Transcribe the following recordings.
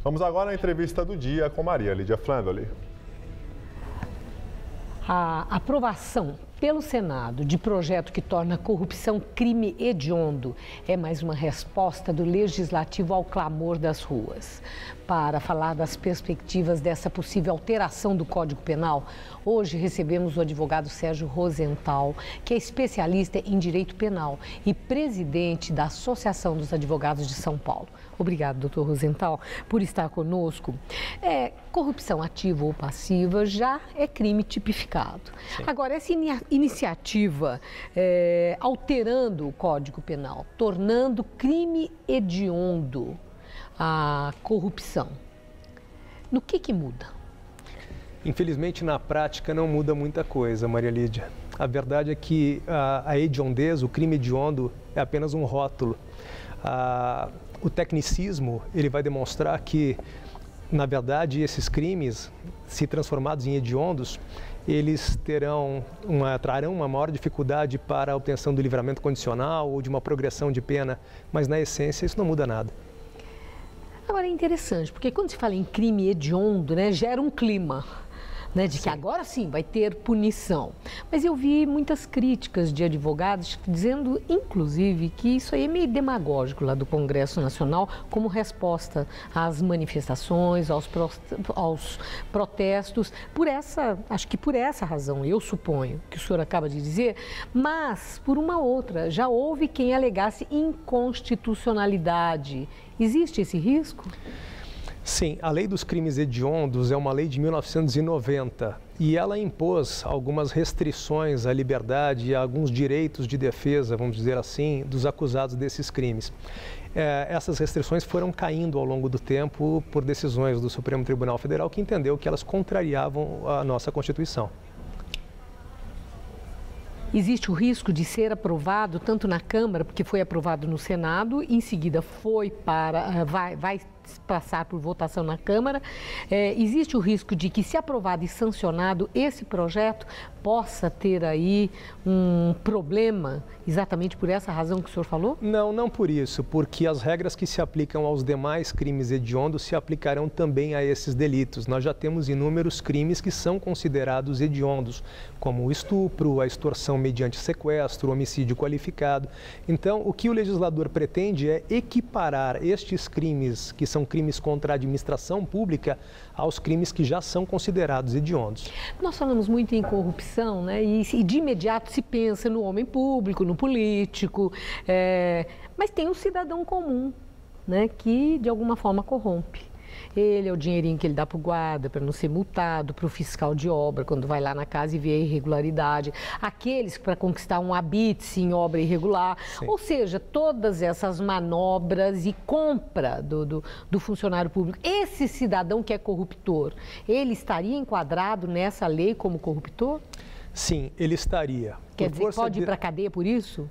Vamos agora à entrevista do dia com Maria Lídia Flandoli. A aprovação pelo Senado de projeto que torna a corrupção crime hediondo é mais uma resposta do Legislativo ao clamor das ruas. Para falar das perspectivas dessa possível alteração do Código Penal, hoje recebemos o advogado Sérgio Rosenthal, que é especialista em direito penal e presidente da Associação dos Advogados de São Paulo. Obrigado, doutor Rosenthal, por estar conosco. Corrupção ativa ou passiva já é crime tipificado. Sim. Agora, essa iniciativa alterando o Código Penal, tornando crime hediondo a corrupção, no que muda? Infelizmente, na prática, não muda muita coisa, Maria Lídia. A verdade é que a hediondez, o crime hediondo, é apenas um rótulo. O tecnicismo, ele vai demonstrar que, na verdade, esses crimes, se transformados em hediondos, eles trarão uma maior dificuldade para a obtenção do livramento condicional ou de uma progressão de pena, mas, na essência, isso não muda nada. Agora, é interessante, porque quando se fala em crime hediondo, gera um clima, de que agora sim vai ter punição. Mas eu vi muitas críticas de advogados dizendo, inclusive, que isso aí é meio demagógico lá do Congresso Nacional, como resposta às manifestações, aos protestos, acho que por essa razão, eu suponho, que o senhor acaba de dizer, mas por uma outra, já houve quem alegasse inconstitucionalidade. Existe esse risco? Sim, a Lei dos Crimes Hediondos é uma lei de 1990 e ela impôs algumas restrições à liberdade e a alguns direitos de defesa, vamos dizer assim, dos acusados desses crimes. Essas restrições foram caindo ao longo do tempo por decisões do Supremo Tribunal Federal, que entendeu que elas contrariavam a nossa Constituição. Existe o risco de ser aprovado tanto na Câmara, porque foi aprovado no Senado, em seguida vai passar por votação na Câmara. Existe o risco de que, se aprovado e sancionado, esse projeto possa ter aí um problema, exatamente por essa razão que o senhor falou? Não por isso, porque as regras que se aplicam aos demais crimes hediondos se aplicarão também a esses delitos. Nós já temos inúmeros crimes que são considerados hediondos, como o estupro, a extorsão mediante sequestro, o homicídio qualificado. Então, o que o legislador pretende é equiparar estes crimes, que são crimes contra a administração pública, aos crimes que já são considerados hediondos. Nós falamos muito em corrupção, e de imediato se pensa no homem público, no político, mas tem um cidadão comum, que de alguma forma corrompe. Ele é o dinheirinho que ele dá para o guarda, para não ser multado, para o fiscal de obra, quando vai lá na casa e vê a irregularidade. Aqueles para conquistar um habite em obra irregular. Sim. Ou seja, todas essas manobras e compra do funcionário público. Esse cidadão que é corruptor, ele estaria enquadrado nessa lei como corruptor? Sim, ele estaria. Quer dizer, pode ir para a cadeia por isso?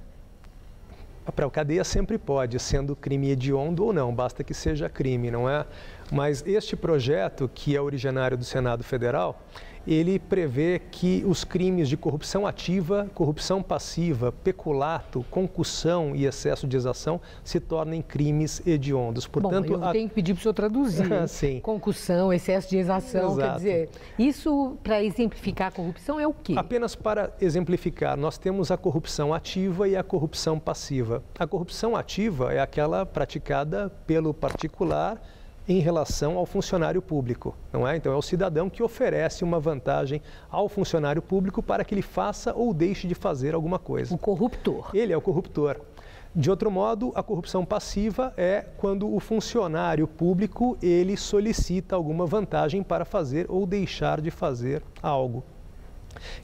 Para a cadeia sempre pode, sendo crime hediondo ou não, basta que seja crime, não é? Mas este projeto, que é originário do Senado Federal, ele prevê que os crimes de corrupção ativa, corrupção passiva, peculato, concussão e excesso de exação se tornem crimes hediondos. Portanto, eu tenho que pedir para o senhor traduzir. Sim. Concussão, excesso de exação, Exato. Quer dizer, isso para exemplificar a corrupção é o quê? Apenas para exemplificar, nós temos a corrupção ativa e a corrupção passiva. A corrupção ativa é aquela praticada pelo particular em relação ao funcionário público, não é? Então, é o cidadão que oferece uma vantagem ao funcionário público para que ele faça ou deixe de fazer alguma coisa. O corruptor. Ele é o corruptor. De outro modo, a corrupção passiva é quando o funcionário público, ele solicita alguma vantagem para fazer ou deixar de fazer algo.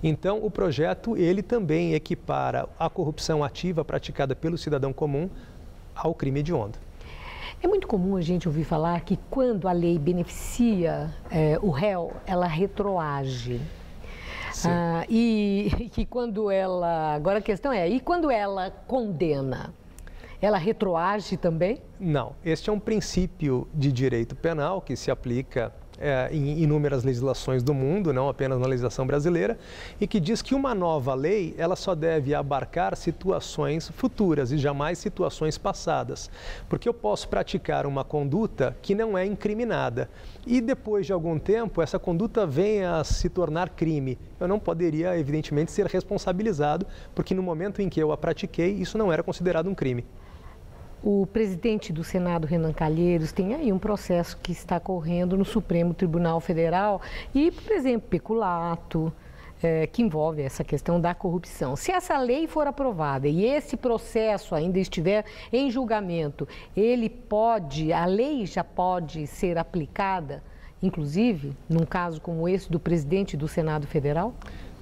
Então, o projeto, ele também equipara a corrupção ativa praticada pelo cidadão comum ao crime hediondo. É muito comum a gente ouvir falar que quando a lei beneficia o réu, ela retroage. E que quando ela... Agora a questão e quando ela condena, ela retroage também? Não. Este é um princípio de direito penal que se aplica em inúmeras legislações do mundo, não apenas na legislação brasileira, e que diz que uma nova lei ela só deve abarcar situações futuras e jamais situações passadas. Porque eu posso praticar uma conduta que não é incriminada e depois de algum tempo essa conduta venha a se tornar crime. Eu não poderia, evidentemente, ser responsabilizado, porque no momento em que eu a pratiquei, isso não era considerado um crime. O presidente do Senado, Renan Calheiros, tem aí um processo que está correndo no Supremo Tribunal Federal e, por exemplo, peculato, que envolve essa questão da corrupção. Se essa lei for aprovada e esse processo ainda estiver em julgamento, a lei já pode ser aplicada, inclusive, num caso como esse do presidente do Senado Federal?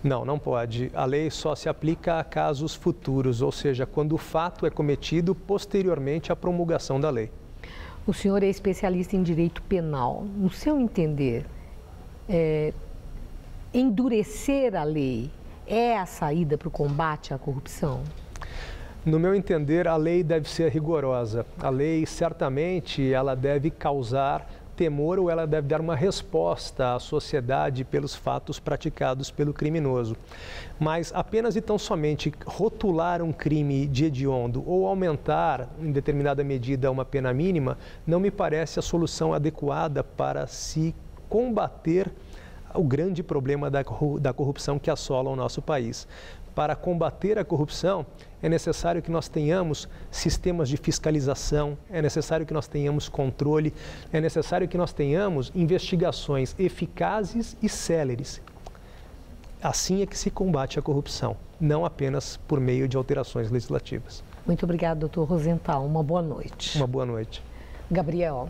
Não, não pode. A lei só se aplica a casos futuros, ou seja, quando o fato é cometido posteriormente à promulgação da lei. O senhor é especialista em direito penal. No seu entender, endurecer a lei é a saída para o combate à corrupção? No meu entender, a lei deve ser rigorosa. A lei, certamente, ela deve causar temor ou ela deve dar uma resposta à sociedade pelos fatos praticados pelo criminoso. Mas apenas e tão somente rotular um crime de hediondo ou aumentar em determinada medida uma pena mínima não me parece a solução adequada para se combater o grande problema da corrupção que assola o nosso país. Para combater a corrupção, é necessário que nós tenhamos sistemas de fiscalização, é necessário que nós tenhamos controle, é necessário que nós tenhamos investigações eficazes e céleres. Assim é que se combate a corrupção, não apenas por meio de alterações legislativas. Muito obrigada, doutor Rosenthal. Uma boa noite. Uma boa noite. Gabriel.